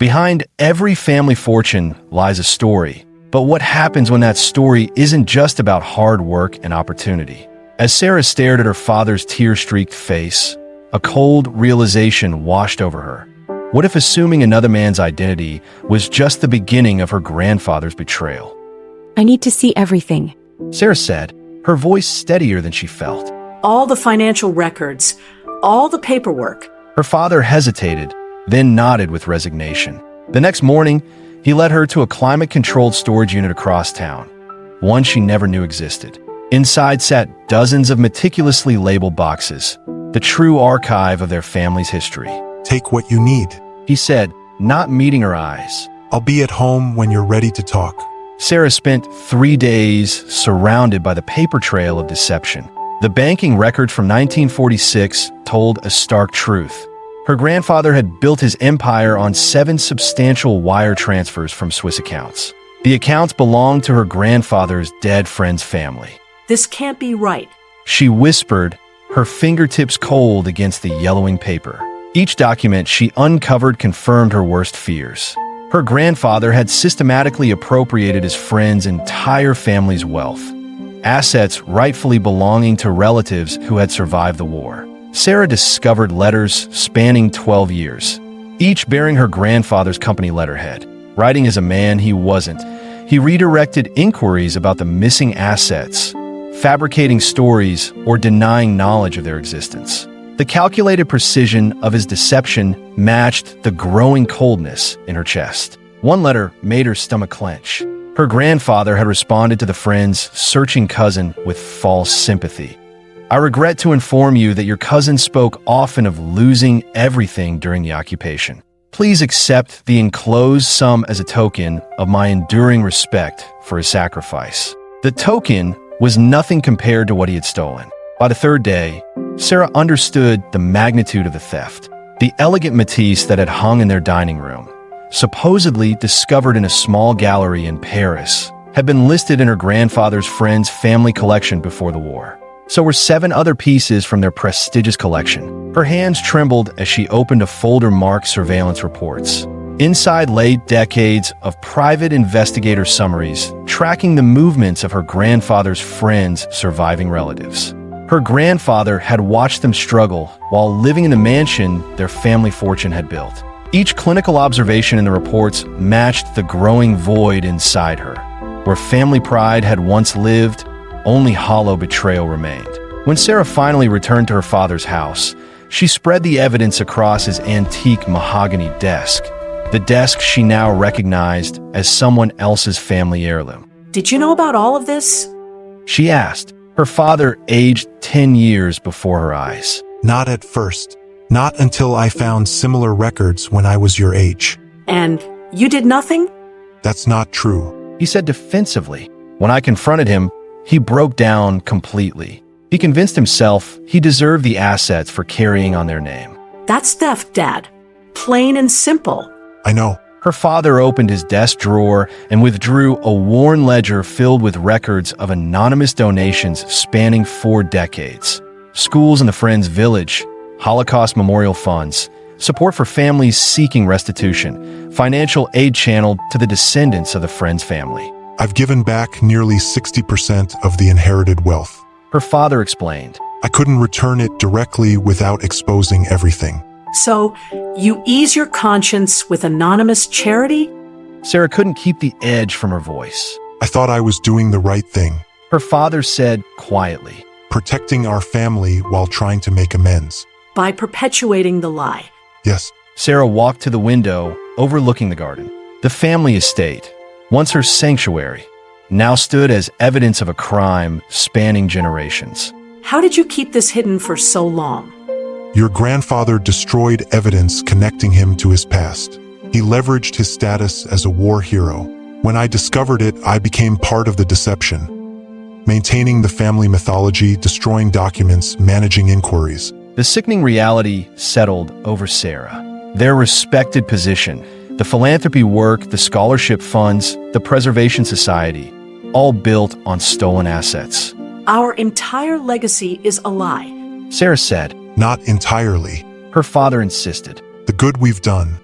Behind every family fortune lies a story. But what happens when that story isn't just about hard work and opportunity? As Sarah stared at her father's tear-streaked face, a cold realization washed over her. What if assuming another man's identity was just the beginning of her grandfather's betrayal? I need to see everything. Sarah said, her voice steadier than she felt. All the financial records, all the paperwork. Her father hesitated, then nodded with resignation. The next morning, he led her to a climate-controlled storage unit across town, one she never knew existed. Inside sat dozens of meticulously labeled boxes, the true archive of their family's history. Take what you need, He said, not meeting her eyes. I'll be at home when you're ready to talk. Sarah spent 3 days surrounded by the paper trail of deception. The banking record from 1946 told a stark truth. Her grandfather had built his empire on 7 substantial wire transfers from Swiss accounts. The accounts belonged to her grandfather's dead friend's family. This can't be right. She whispered, her fingertips cold against the yellowing paper. Each document she uncovered confirmed her worst fears. Her grandfather had systematically appropriated his friend's entire family's wealth, assets rightfully belonging to relatives who had survived the war. Sarah discovered letters spanning 12 years, each bearing her grandfather's company letterhead. Writing as a man he wasn't, he redirected inquiries about the missing assets, fabricating stories or denying knowledge of their existence. The calculated precision of his deception matched the growing coldness in her chest. One letter made her stomach clench. Her grandfather had responded to the friend's searching cousin with false sympathy. I regret to inform you that your cousin spoke often of losing everything during the occupation. Please accept the enclosed sum as a token of my enduring respect for his sacrifice. The token was nothing compared to what he had stolen. By the 3rd day, Sarah understood the magnitude of the theft. The elegant Matisse that had hung in their dining room, supposedly discovered in a small gallery in Paris, had been listed in her grandfather's friend's family collection before the war. So were 7 other pieces from their prestigious collection. Her hands trembled as she opened a folder marked surveillance reports. Inside lay decades of private investigator summaries tracking the movements of her grandfather's friends' surviving relatives. Her grandfather had watched them struggle while living in the mansion their family fortune had built. Each clinical observation in the reports matched the growing void inside her. Where family pride had once lived, only hollow betrayal remained. When Sarah finally returned to her father's house, she spread the evidence across his antique mahogany desk, the desk she now recognized as someone else's family heirloom. Did you know about all of this? She asked, her father aged 10 years before her eyes. Not at first. Not until I found similar records when I was your age. And you did nothing? That's not true, He said defensively. When I confronted him, he broke down completely. He convinced himself he deserved the assets for carrying on their name. That's theft, Dad. Plain and simple. I know. Her father opened his desk drawer and withdrew a worn ledger filled with records of anonymous donations spanning 4 decades. Schools in the Friends Village, Holocaust memorial funds, support for families seeking restitution, financial aid channeled to the descendants of the Friends family. I've given back nearly 60% of the inherited wealth. Her father explained. I couldn't return it directly without exposing everything. So, you ease your conscience with anonymous charity? Sarah couldn't keep the edge from her voice. I thought I was doing the right thing, Her father said quietly. protecting our family while trying to make amends. By perpetuating the lie. Yes, Sarah walked to the window overlooking the garden. The family estate, once her sanctuary, now stood as evidence of a crime spanning generations. How did you keep this hidden for so long? your grandfather destroyed evidence connecting him to his past. He leveraged his status as a war hero. When I discovered it, I became part of the deception, maintaining the family mythology, destroying documents, managing inquiries. The sickening reality settled over Sarah. Their respected position, the philanthropy work, the scholarship funds, the preservation society, all built on stolen assets. Our entire legacy is a lie. Sarah said. Not entirely. Her father insisted. The good we've done,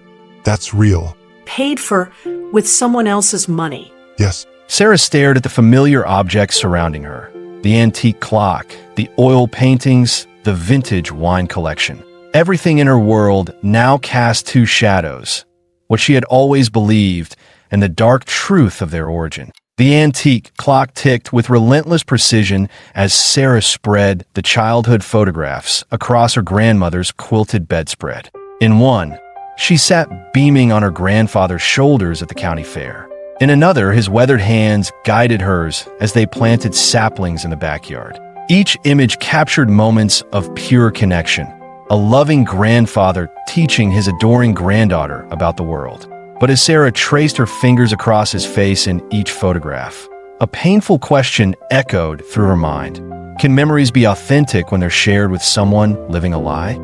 that's real. paid for with someone else's money. Yes. Sarah stared at the familiar objects surrounding her. The antique clock, the oil paintings, the vintage wine collection. Everything in her world now cast two shadows, what she had always believed and the dark truth of their origin. The antique clock ticked with relentless precision as Sarah spread the childhood photographs across her grandmother's quilted bedspread. In one, she sat beaming on her grandfather's shoulders at the county fair. In another, his weathered hands guided hers as they planted saplings in the backyard. Each image captured moments of pure connection, a loving grandfather teaching his adoring granddaughter about the world. But as Sarah traced her fingers across his face in each photograph, a painful question echoed through her mind. Can memories be authentic when they're shared with someone living a lie?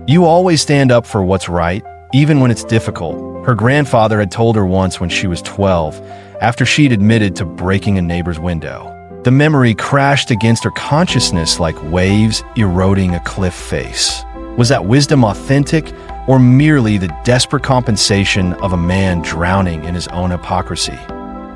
You always stand up for what's right, even when it's difficult, her grandfather had told her once when she was 12, after she'd admitted to breaking a neighbor's window. The memory crashed against her consciousness like waves eroding a cliff face. Was that wisdom authentic, or merely the desperate compensation of a man drowning in his own hypocrisy?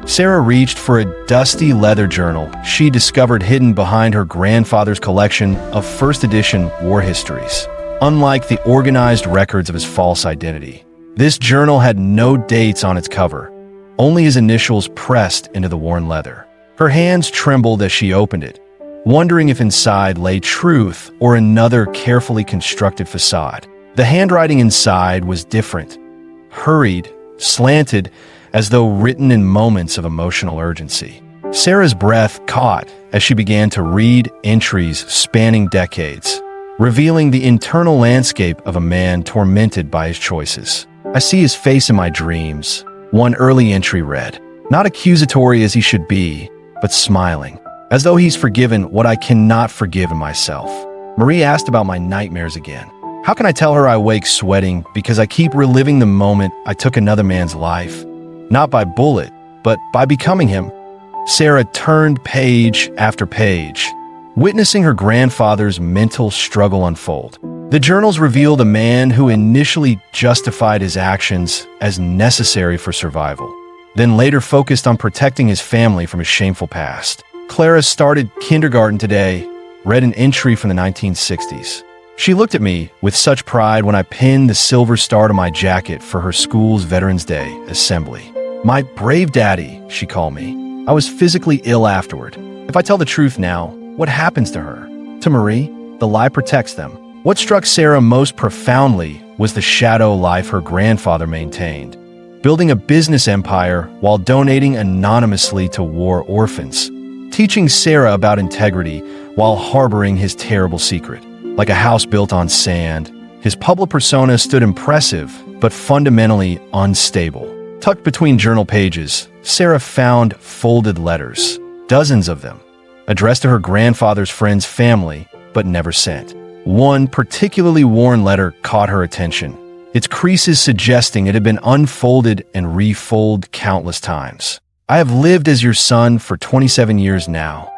Sarah reached for a dusty leather journal she discovered hidden behind her grandfather's collection of first edition war histories. Unlike the organized records of his false identity, this journal had no dates on its cover, only his initials pressed into the worn leather. Her hands trembled as she opened it, wondering if inside lay truth or another carefully constructed facade. The handwriting inside was different, hurried, slanted, as though written in moments of emotional urgency. Sarah's breath caught as she began to read entries spanning decades, revealing the internal landscape of a man tormented by his choices. I see his face in my dreams, one early entry read, not accusatory as he should be, but smiling, as though he's forgiven what I cannot forgive in myself. Marie asked about my nightmares again. How can I tell her I wake sweating because I keep reliving the moment I took another man's life? Not by bullet, but by becoming him. Sarah turned page after page, witnessing her grandfather's mental struggle unfold. The journals revealed a man who initially justified his actions as necessary for survival, then later focused on protecting his family from his shameful past. Clara started kindergarten today, read an entry from the 1960s. She looked at me with such pride when I pinned the silver star to my jacket for her school's Veterans Day assembly. My brave daddy, she called me. I was physically ill afterward. If I tell the truth now, what happens to her? To Marie, the lie protects them. What struck Sarah most profoundly was the shadow life her grandfather maintained, building a business empire while donating anonymously to war orphans, teaching Sarah about integrity while harboring his terrible secret. Like a house built on sand, his public persona stood impressive, but fundamentally unstable. Tucked between journal pages, Sarah found folded letters, dozens of them, addressed to her grandfather's friend's family, but never sent. One particularly worn letter caught her attention, its creases suggesting it had been unfolded and refolded countless times. I have lived as your son for 27 years now.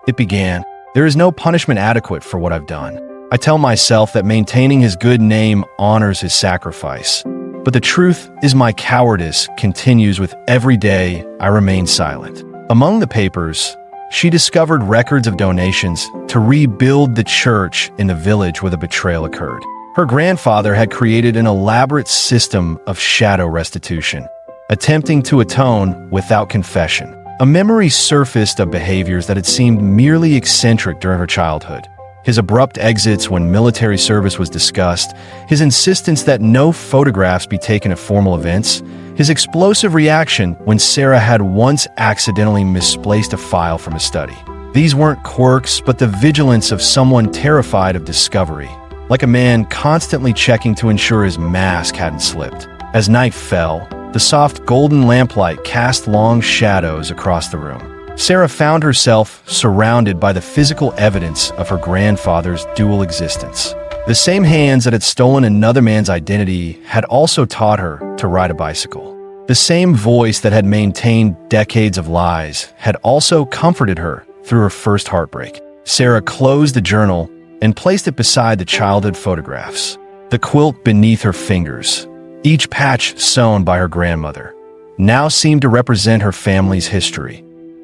It began, there is no punishment adequate for what I've done. I tell myself that maintaining his good name honors his sacrifice. But the truth is my cowardice continues with every day I remain silent. Among the papers, she discovered records of donations to rebuild the church in the village where the betrayal occurred. Her grandfather had created an elaborate system of shadow restitution, attempting to atone without confession. A memory surfaced of behaviors that had seemed merely eccentric during her childhood. His abrupt exits when military service was discussed, his insistence that no photographs be taken at formal events, his explosive reaction when Sarah had once accidentally misplaced a file from a study. These weren't quirks, but the vigilance of someone terrified of discovery, like a man constantly checking to ensure his mask hadn't slipped. As night fell, the soft golden lamplight cast long shadows across the room. Sarah found herself surrounded by the physical evidence of her grandfather's dual existence. The same hands that had stolen another man's identity had also taught her to ride a bicycle. The same voice that had maintained decades of lies had also comforted her through her first heartbreak. Sarah closed the journal and placed it beside the childhood photographs. The quilt beneath her fingers, each patch sewn by her grandmother, now seemed to represent her family's history.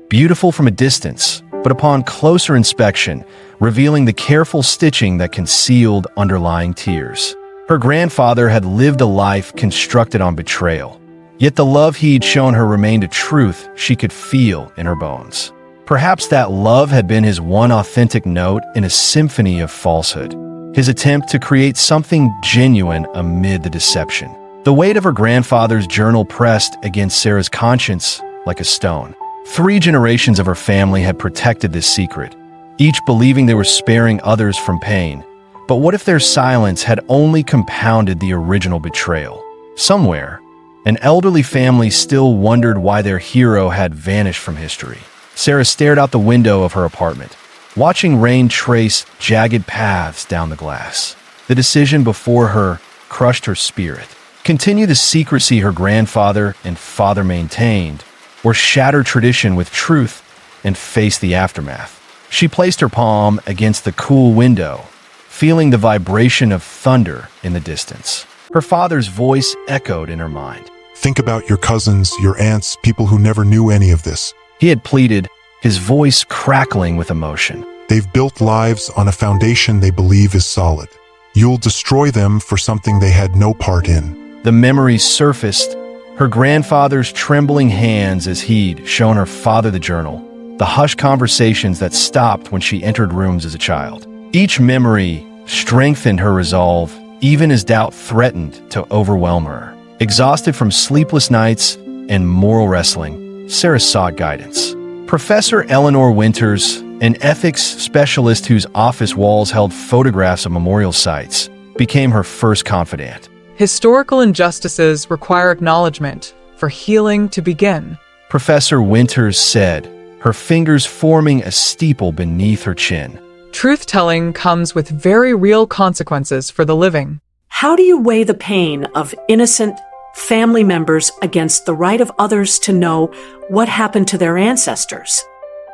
Beautiful from a distance, but upon closer inspection, revealing the careful stitching that concealed underlying tears. Her grandfather had lived a life constructed on betrayal, yet the love he'd shown her remained a truth she could feel in her bones. Perhaps that love had been his one authentic note in a symphony of falsehood, his attempt to create something genuine amid the deception. The weight of her grandfather's journal pressed against Sarah's conscience like a stone. 3 generations of her family had protected this secret, each believing they were sparing others from pain. But what if their silence had only compounded the original betrayal? Somewhere, an elderly family still wondered why their hero had vanished from history. Sarah stared out the window of her apartment, watching rain trace jagged paths down the glass. The decision before her crushed her spirit. Continue the secrecy her grandfather and father maintained, or shatter tradition with truth and face the aftermath. She placed her palm against the cool window, feeling the vibration of thunder in the distance. Her father's voice echoed in her mind. Think about your cousins, your aunts, people who never knew any of this. He had pleaded, his voice crackling with emotion. They've built lives on a foundation they believe is solid. You'll destroy them for something they had no part in. The memories surfaced, her grandfather's trembling hands as he'd shown her father the journal, the hushed conversations that stopped when she entered rooms as a child. Each memory strengthened her resolve, even as doubt threatened to overwhelm her. Exhausted from sleepless nights and moral wrestling, Sarah sought guidance. Professor Eleanor Winters, an ethics specialist whose office walls held photographs of memorial sites, became her first confidant. Historical injustices require acknowledgement for healing to begin. Professor Winters said, her fingers forming a steeple beneath her chin. Truth-telling comes with very real consequences for the living. How do you weigh the pain of innocent family members against the right of others to know what happened to their ancestors?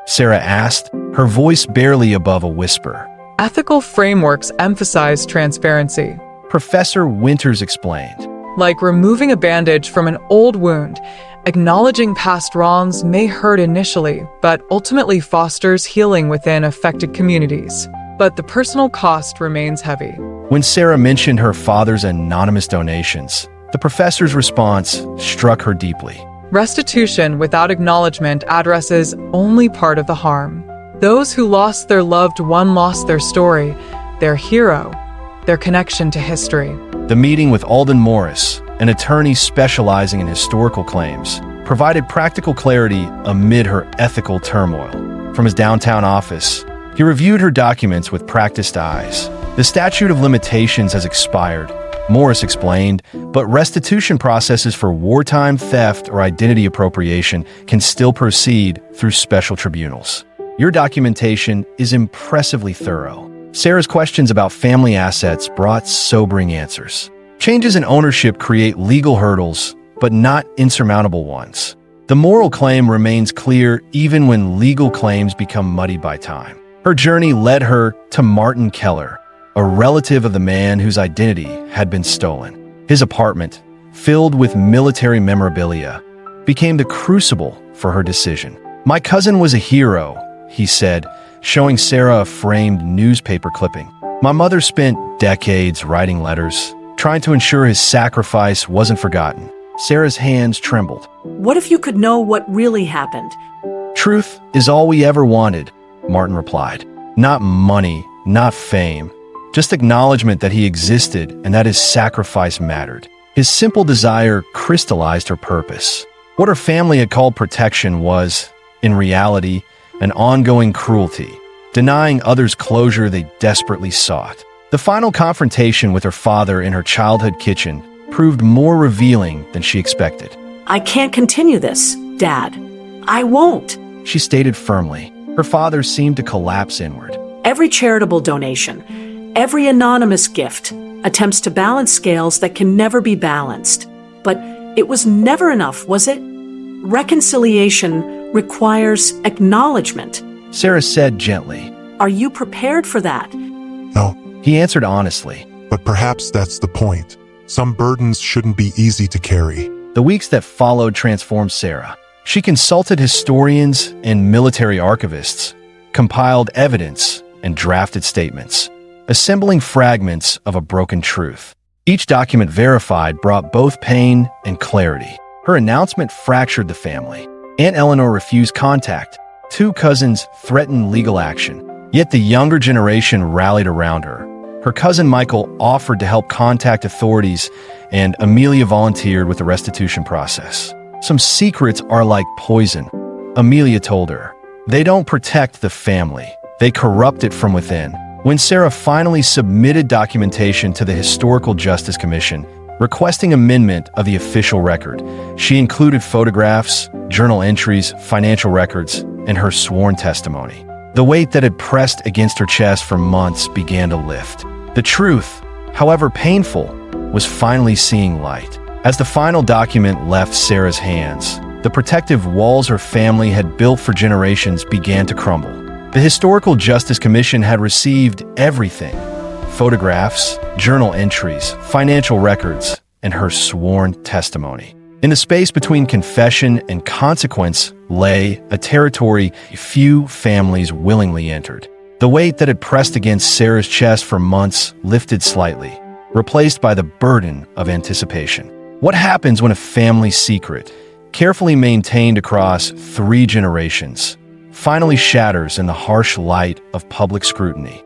Sarah asked, her voice barely above a whisper. Ethical frameworks emphasize transparency. Professor Winters explained. Like removing a bandage from an old wound, acknowledging past wrongs may hurt initially, but ultimately fosters healing within affected communities. But the personal cost remains heavy. When Sarah mentioned her father's anonymous donations, the professor's response struck her deeply. Restitution without acknowledgement addresses only part of the harm. Those who lost their loved one lost their story, their hero, their connection to history. The meeting with Alden Morris, an attorney specializing in historical claims, provided practical clarity amid her ethical turmoil. From his downtown office, he reviewed her documents with practiced eyes. The statute of limitations has expired, Morris explained, but restitution processes for wartime theft or identity appropriation can still proceed through special tribunals. Your documentation is impressively thorough. Sarah's questions about family assets brought sobering answers. Changes in ownership create legal hurdles, but not insurmountable ones. The moral claim remains clear even when legal claims become muddied by time. Her journey led her to Martin Keller, a relative of the man whose identity had been stolen. His apartment, filled with military memorabilia, became the crucible for her decision. "My cousin was a hero," he said, showing Sarah a framed newspaper clipping. "My mother spent decades writing letters, trying to ensure his sacrifice wasn't forgotten." Sarah's hands trembled. What if you could know what really happened? "Truth is all we ever wanted," Martin replied. "Not money, not fame, just acknowledgement that he existed and that his sacrifice mattered." His simple desire crystallized her purpose. What her family had called protection was, in reality, an ongoing cruelty, denying others closure they desperately sought. The final confrontation with her father in her childhood kitchen proved more revealing than she expected. "I can't continue this, Dad. I won't." She stated firmly. Her father seemed to collapse inward. Every charitable donation, every anonymous gift, attempts to balance scales that can never be balanced. But it was never enough, was it? Reconciliation requires acknowledgement. Sarah said gently. Are you prepared for that? No, He answered honestly. but perhaps that's the point. Some burdens shouldn't be easy to carry. The weeks that followed transformed Sarah. She consulted historians and military archivists, compiled evidence, and drafted statements, assembling fragments of a broken truth. Each document verified brought both pain and clarity. Her announcement fractured the family. Aunt Eleanor refused contact. 2 cousins threatened legal action. Yet the younger generation rallied around her. Her cousin Michael offered to help contact authorities, and Amelia volunteered with the restitution process. Some secrets are like poison, Amelia told her. They don't protect the family. They corrupt it from within. When Sarah finally submitted documentation to the Historical Justice Commission, requesting amendment of the official record, she included photographs, journal entries, financial records, and her sworn testimony. The weight that had pressed against her chest for months began to lift. The truth, however painful, was finally seeing light. As the final document left Sarah's hands, the protective walls her family had built for generations began to crumble. The Historical Justice Commission had received everything: photographs, journal entries, financial records, and her sworn testimony. In the space between confession and consequence lay a territory few families willingly entered. The weight that had pressed against Sarah's chest for months lifted slightly, replaced by the burden of anticipation. What happens when a family secret, carefully maintained across 3 generations, finally shatters in the harsh light of public scrutiny?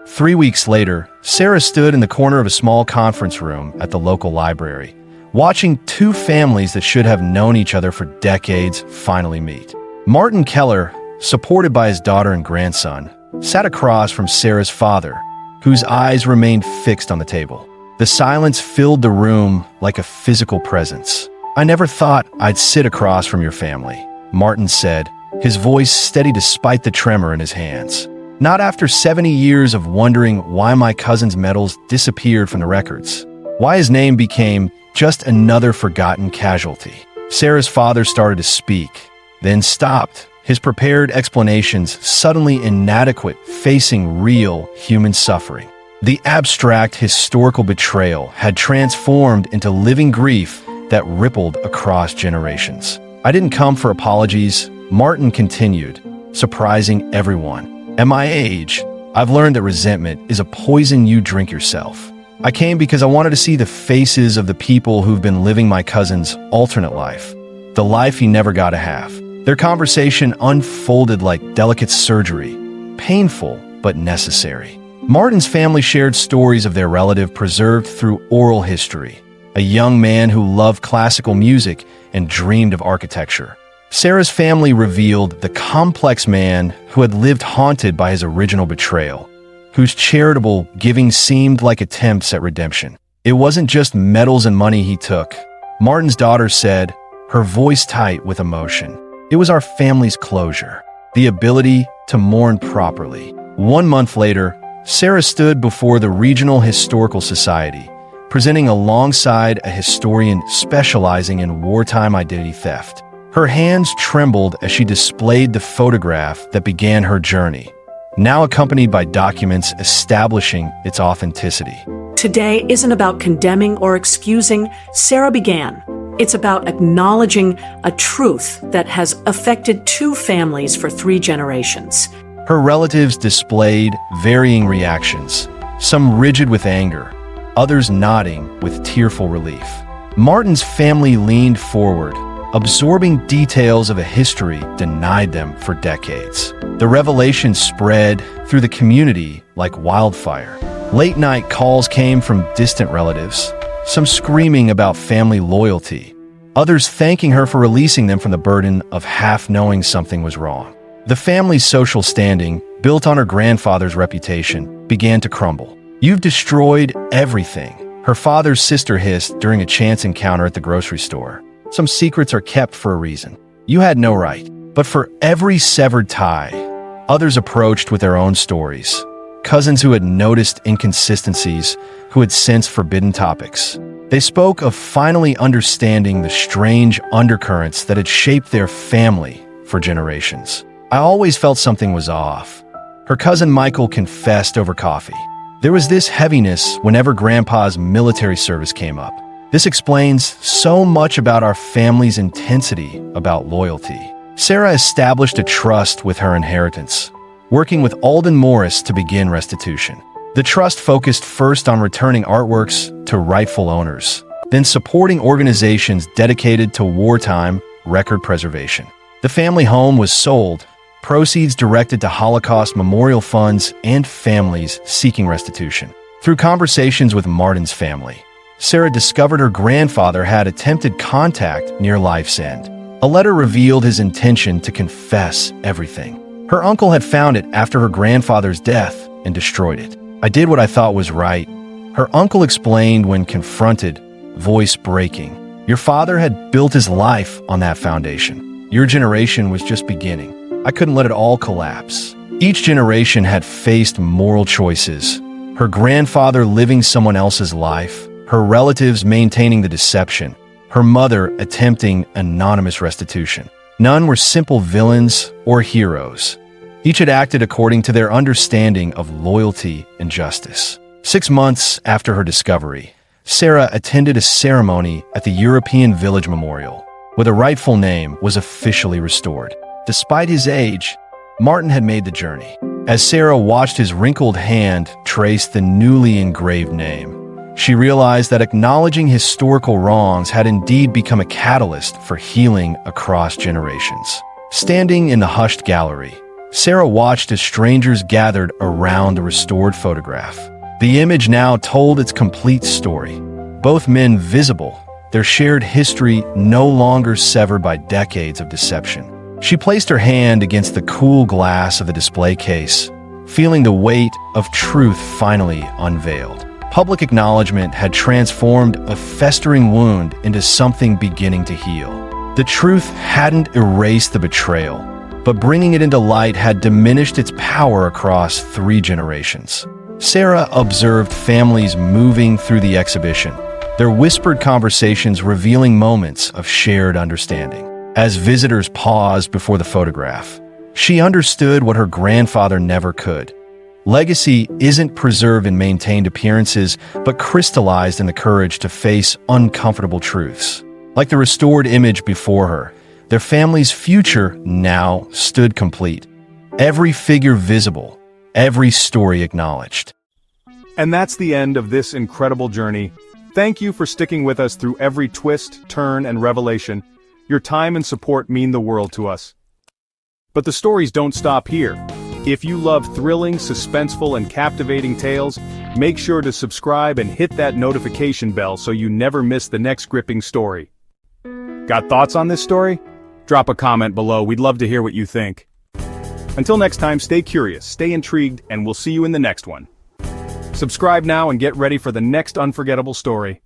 3 weeks later, Sarah stood in the corner of a small conference room at the local library, watching 2 families that should have known each other for decades finally meet. Martin Keller, supported by his daughter and grandson, sat across from Sarah's father, whose eyes remained fixed on the table. The silence filled the room like a physical presence. "I never thought I'd sit across from your family," Martin said, his voice steady despite the tremor in his hands. "Not after 70 years of wondering why my cousin's medals disappeared from the records. Why his name became just another forgotten casualty." Sarah's father started to speak, then stopped, his prepared explanations suddenly inadequate, facing real human suffering. The abstract historical betrayal had transformed into living grief that rippled across generations. "I didn't come for apologies," Martin continued, surprising everyone. "At my age, I've learned that resentment is a poison you drink yourself. I came because I wanted to see the faces of the people who've been living my cousin's alternate life, the life he never got to have." Their conversation unfolded like delicate surgery, painful but necessary. Martin's family shared stories of their relative preserved through oral history, a young man who loved classical music and dreamed of architecture. Sarah's family revealed the complex man who had lived haunted by his original betrayal, whose charitable giving seemed like attempts at redemption. "It wasn't just medals and money he took," Martin's daughter said, her voice tight with emotion. "It was our family's closure, the ability to mourn properly." 1 month later, Sarah stood before the Regional Historical Society, presenting alongside a historian specializing in wartime identity theft. Her hands trembled as she displayed the photograph that began her journey, now accompanied by documents establishing its authenticity. Today isn't about condemning or excusing, Sarah began. It's about acknowledging a truth that has affected 2 families for 3 generations. Her relatives displayed varying reactions, some rigid with anger, others nodding with tearful relief. Martin's family leaned forward, absorbing details of a history denied them for decades. The revelation spread through the community like wildfire. Late-night calls came from distant relatives, some screaming about family loyalty, others thanking her for releasing them from the burden of half-knowing something was wrong. The family's social standing, built on her grandfather's reputation, began to crumble. "You've destroyed everything," her father's sister hissed during a chance encounter at the grocery store. "Some secrets are kept for a reason. You had no right." But for every severed tie, others approached with their own stories. Cousins who had noticed inconsistencies, who had sensed forbidden topics. They spoke of finally understanding the strange undercurrents that had shaped their family for generations. "I always felt something was off," her cousin Michael confessed over coffee. There was this heaviness whenever Grandpa's military service came up. This explains so much about our family's intensity about loyalty. Sarah established a trust with her inheritance, working with Alden Morris to begin restitution. The trust focused first on returning artworks to rightful owners, then supporting organizations dedicated to wartime record preservation. The family home was sold, proceeds directed to Holocaust memorial funds and families seeking restitution. Through conversations with Martin's family, Sarah discovered her grandfather had attempted contact near life's end. A letter revealed his intention to confess everything. Her uncle had found it after her grandfather's death and destroyed it. "I did what I thought was right," her uncle explained when confronted, voice breaking. "Your father had built his life on that foundation. Your generation was just beginning. I couldn't let it all collapse." Each generation had faced moral choices. Her grandfather living someone else's life, her relatives maintaining the deception, her mother attempting anonymous restitution. None were simple villains or heroes. Each had acted according to their understanding of loyalty and justice. 6 months after her discovery, Sarah attended a ceremony at the European Village Memorial, where the rightful name was officially restored. Despite his age, Martin had made the journey. As Sarah watched his wrinkled hand trace the newly engraved name, she realized that acknowledging historical wrongs had indeed become a catalyst for healing across generations. Standing in the hushed gallery, Sarah watched as strangers gathered around the restored photograph. The image now told its complete story. Both men visible, their shared history no longer severed by decades of deception. She placed her hand against the cool glass of the display case, feeling the weight of truth finally unveiled. Public acknowledgement had transformed a festering wound into something beginning to heal. The truth hadn't erased the betrayal, but bringing it into light had diminished its power across 3 generations. Sarah observed families moving through the exhibition, their whispered conversations revealing moments of shared understanding. As visitors paused before the photograph, she understood what her grandfather never could. Legacy isn't preserved in maintained appearances, but crystallized in the courage to face uncomfortable truths. Like the restored image before her, their family's future now stood complete. Every figure visible, every story acknowledged. And that's the end of this incredible journey. Thank you for sticking with us through every twist, turn, and revelation. Your time and support mean the world to us. But the stories don't stop here. If you love thrilling, suspenseful, and captivating tales, make sure to subscribe and hit that notification bell so you never miss the next gripping story. Got thoughts on this story? Drop a comment below, we'd love to hear what you think. Until next time, stay curious, stay intrigued, and we'll see you in the next one. Subscribe now and get ready for the next unforgettable story.